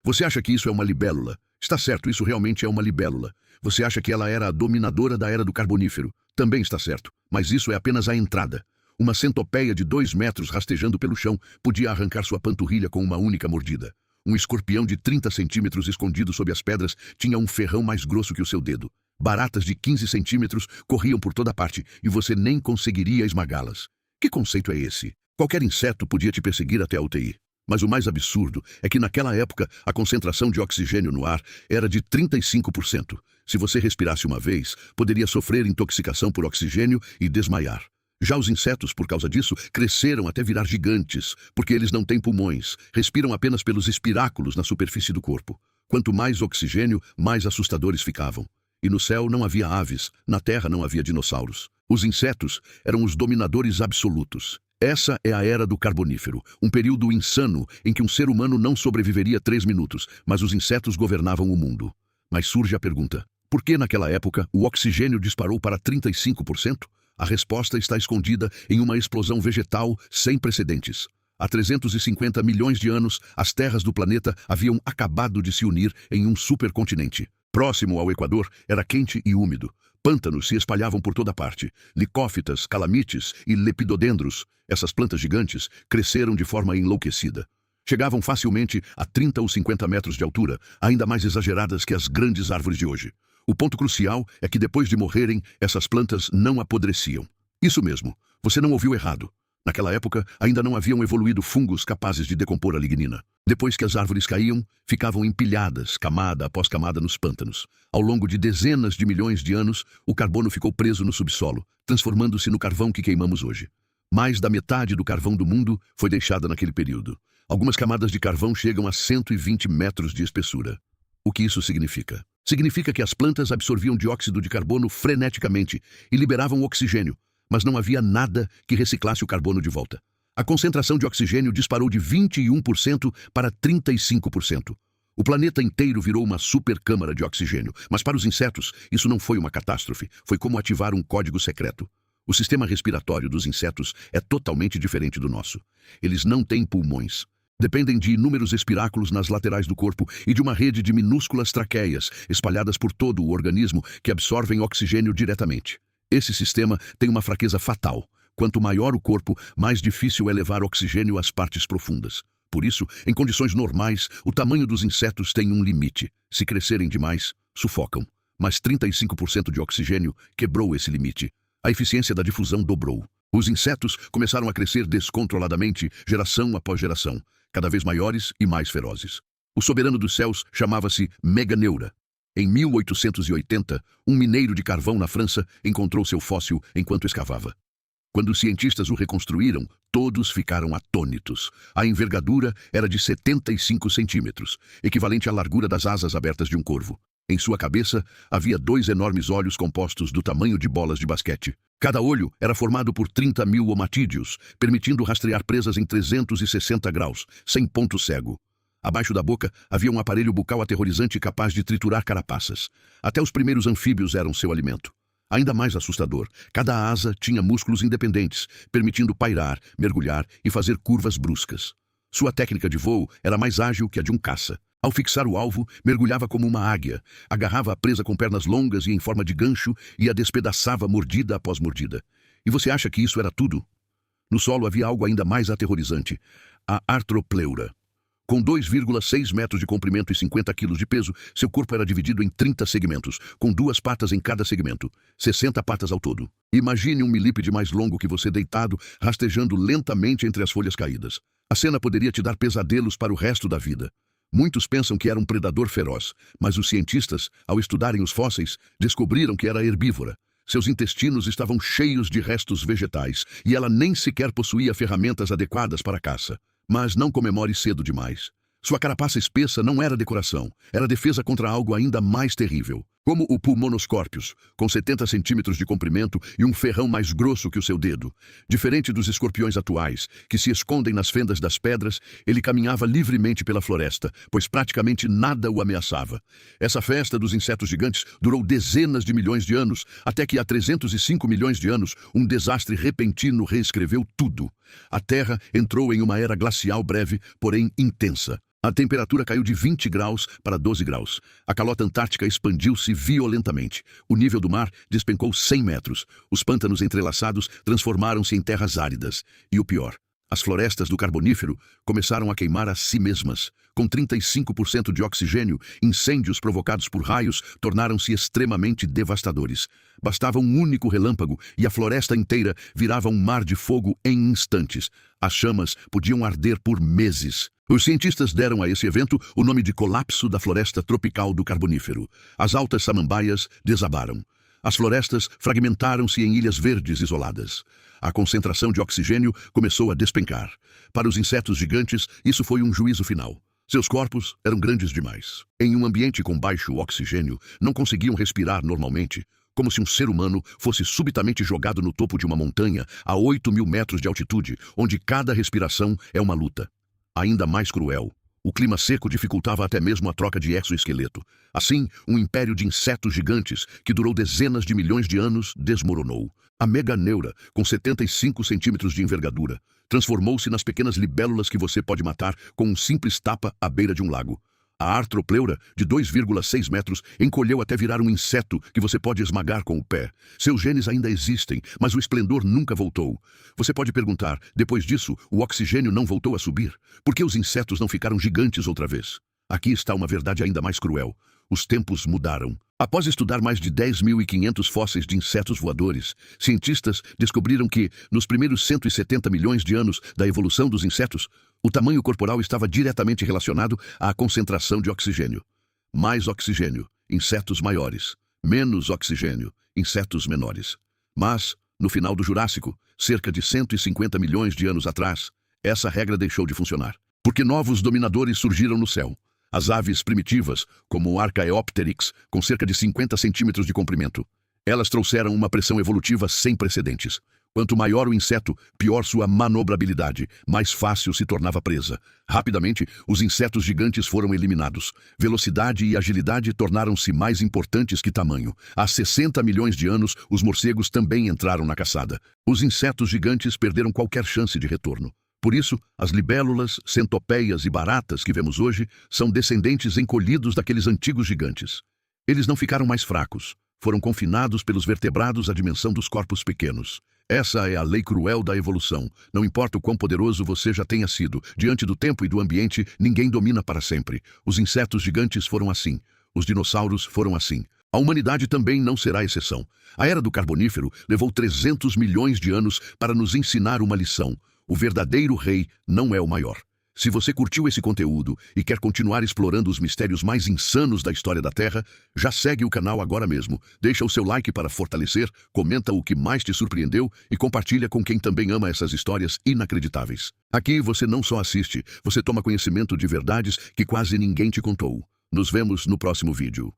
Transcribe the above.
Você acha que isso é uma libélula? Está certo, isso realmente é uma libélula. Você acha que ela era a dominadora da Era do Carbonífero? Também está certo, mas isso é apenas a entrada. Uma centopeia de 2 metros rastejando pelo chão podia arrancar sua panturrilha com uma única mordida. Um escorpião de 30 centímetros escondido sob as pedras tinha um ferrão mais grosso que o seu dedo. Baratas de 15 centímetros corriam por toda parte e você nem conseguiria esmagá-las. Que conceito é esse? Qualquer inseto podia te perseguir até a UTI. Mas o mais absurdo é que naquela época a concentração de oxigênio no ar era de 35%. Se você respirasse uma vez, poderia sofrer intoxicação por oxigênio e desmaiar. Já os insetos, por causa disso, cresceram até virar gigantes, porque eles não têm pulmões, respiram apenas pelos espiráculos na superfície do corpo. Quanto mais oxigênio, mais assustadores ficavam. E no céu não havia aves, na terra não havia dinossauros. Os insetos eram os dominadores absolutos. Essa é a Era do Carbonífero, um período insano em que um ser humano não sobreviveria 3 minutos, mas os insetos governavam o mundo. Mas surge a pergunta: por que naquela época o oxigênio disparou para 35%? A resposta está escondida em uma explosão vegetal sem precedentes. Há 350 milhões de anos, as terras do planeta haviam acabado de se unir em um supercontinente. Próximo ao Equador, era quente e úmido. Pântanos se espalhavam por toda parte. Licófitas, calamites e lepidodendros, essas plantas gigantes, cresceram de forma enlouquecida. Chegavam facilmente a 30 ou 50 metros de altura, ainda mais exageradas que as grandes árvores de hoje. O ponto crucial é que depois de morrerem, essas plantas não apodreciam. Isso mesmo, você não ouviu errado. Naquela época, ainda não haviam evoluído fungos capazes de decompor a lignina. Depois que as árvores caíam, ficavam empilhadas, camada após camada, nos pântanos. Ao longo de dezenas de milhões de anos, o carbono ficou preso no subsolo, transformando-se no carvão que queimamos hoje. Mais da metade do carvão do mundo foi deixada naquele período. Algumas camadas de carvão chegam a 120 metros de espessura. O que isso significa? Significa que as plantas absorviam dióxido de carbono freneticamente e liberavam oxigênio, mas não havia nada que reciclasse o carbono de volta. A concentração de oxigênio disparou de 21% para 35%. O planeta inteiro virou uma supercâmara de oxigênio, mas para os insetos isso não foi uma catástrofe, foi como ativar um código secreto. O sistema respiratório dos insetos é totalmente diferente do nosso. Eles não têm pulmões. Dependem de inúmeros espiráculos nas laterais do corpo e de uma rede de minúsculas traqueias espalhadas por todo o organismo que absorvem oxigênio diretamente. Esse sistema tem uma fraqueza fatal. Quanto maior o corpo, mais difícil é levar oxigênio às partes profundas. Por isso, em condições normais, o tamanho dos insetos tem um limite. Se crescerem demais, sufocam. Mas 35% de oxigênio quebrou esse limite. A eficiência da difusão dobrou. Os insetos começaram a crescer descontroladamente, geração após geração, cada vez maiores e mais ferozes. O soberano dos céus chamava-se Meganeura. Em 1880, um mineiro de carvão na França encontrou seu fóssil enquanto escavava. Quando os cientistas o reconstruíram, todos ficaram atônitos. A envergadura era de 75 centímetros, equivalente à largura das asas abertas de um corvo. Em sua cabeça, havia 2 enormes olhos compostos do tamanho de bolas de basquete. Cada olho era formado por 30.000 omatídeos, permitindo rastrear presas em 360 graus, sem ponto cego. Abaixo da boca havia um aparelho bucal aterrorizante capaz de triturar carapaças. Até os primeiros anfíbios eram seu alimento. Ainda mais assustador, cada asa tinha músculos independentes, permitindo pairar, mergulhar e fazer curvas bruscas. Sua técnica de voo era mais ágil que a de um caça. Ao fixar o alvo, mergulhava como uma águia, agarrava a presa com pernas longas e em forma de gancho e a despedaçava mordida após mordida. E você acha que isso era tudo? No solo havia algo ainda mais aterrorizante, a artropleura. Com 2,6 metros de comprimento e 50 quilos de peso, seu corpo era dividido em 30 segmentos, com 2 patas em cada segmento, 60 patas ao todo. Imagine um milípede mais longo que você deitado, rastejando lentamente entre as folhas caídas. A cena poderia te dar pesadelos para o resto da vida. Muitos pensam que era um predador feroz, mas os cientistas, ao estudarem os fósseis, descobriram que era herbívora. Seus intestinos estavam cheios de restos vegetais, e ela nem sequer possuía ferramentas adequadas para a caça. Mas não comemore cedo demais. Sua carapaça espessa não era decoração, era defesa contra algo ainda mais terrível, como o Pulmonoscorpius, com 70 centímetros de comprimento e um ferrão mais grosso que o seu dedo. Diferente dos escorpiões atuais, que se escondem nas fendas das pedras, ele caminhava livremente pela floresta, pois praticamente nada o ameaçava. Essa festa dos insetos gigantes durou dezenas de milhões de anos, até que há 305 milhões de anos, um desastre repentino reescreveu tudo. A Terra entrou em uma era glacial breve, porém intensa. A temperatura caiu de 20 graus para 12 graus. A calota antártica expandiu-se violentamente. O nível do mar despencou 100 metros. Os pântanos entrelaçados transformaram-se em terras áridas. E o pior, as florestas do Carbonífero começaram a queimar a si mesmas. Com 35% de oxigênio, incêndios provocados por raios tornaram-se extremamente devastadores. Bastava um único relâmpago e a floresta inteira virava um mar de fogo em instantes. As chamas podiam arder por meses. Os cientistas deram a esse evento o nome de colapso da floresta tropical do Carbonífero. As altas samambaias desabaram. As florestas fragmentaram-se em ilhas verdes isoladas. A concentração de oxigênio começou a despencar. Para os insetos gigantes, isso foi um juízo final. Seus corpos eram grandes demais. Em um ambiente com baixo oxigênio, não conseguiam respirar normalmente, como se um ser humano fosse subitamente jogado no topo de uma montanha a 8.000 metros de altitude, onde cada respiração é uma luta. Ainda mais cruel, o clima seco dificultava até mesmo a troca de exoesqueleto. Assim, um império de insetos gigantes, que durou dezenas de milhões de anos, desmoronou. A meganeura, com 75 centímetros de envergadura, transformou-se nas pequenas libélulas que você pode matar com um simples tapa à beira de um lago. A artropleura, de 2,6 metros, encolheu até virar um inseto que você pode esmagar com o pé. Seus genes ainda existem, mas o esplendor nunca voltou. Você pode perguntar, depois disso, o oxigênio não voltou a subir? Por que os insetos não ficaram gigantes outra vez? Aqui está uma verdade ainda mais cruel. Os tempos mudaram. Após estudar mais de 10.500 fósseis de insetos voadores, cientistas descobriram que, nos primeiros 170 milhões de anos da evolução dos insetos, o tamanho corporal estava diretamente relacionado à concentração de oxigênio. Mais oxigênio, insetos maiores. Menos oxigênio, insetos menores. Mas, no final do Jurássico, cerca de 150 milhões de anos atrás, essa regra deixou de funcionar, porque novos dominadores surgiram no céu. As aves primitivas, como o Archaeopteryx, com cerca de 50 centímetros de comprimento. Elas trouxeram uma pressão evolutiva sem precedentes. Quanto maior o inseto, pior sua manobrabilidade, mais fácil se tornava presa. Rapidamente, os insetos gigantes foram eliminados. Velocidade e agilidade tornaram-se mais importantes que tamanho. Há 60 milhões de anos, os morcegos também entraram na caçada. Os insetos gigantes perderam qualquer chance de retorno. Por isso, as libélulas, centopeias e baratas que vemos hoje são descendentes encolhidos daqueles antigos gigantes. Eles não ficaram mais fracos. Foram confinados pelos vertebrados à dimensão dos corpos pequenos. Essa é a lei cruel da evolução. Não importa o quão poderoso você já tenha sido, diante do tempo e do ambiente, ninguém domina para sempre. Os insetos gigantes foram assim. Os dinossauros foram assim. A humanidade também não será exceção. A era do Carbonífero levou 300 milhões de anos para nos ensinar uma lição. O verdadeiro rei não é o maior. Se você curtiu esse conteúdo e quer continuar explorando os mistérios mais insanos da história da Terra, já segue o canal agora mesmo. Deixa o seu like para fortalecer, comenta o que mais te surpreendeu e compartilha com quem também ama essas histórias inacreditáveis. Aqui você não só assiste, você toma conhecimento de verdades que quase ninguém te contou. Nos vemos no próximo vídeo.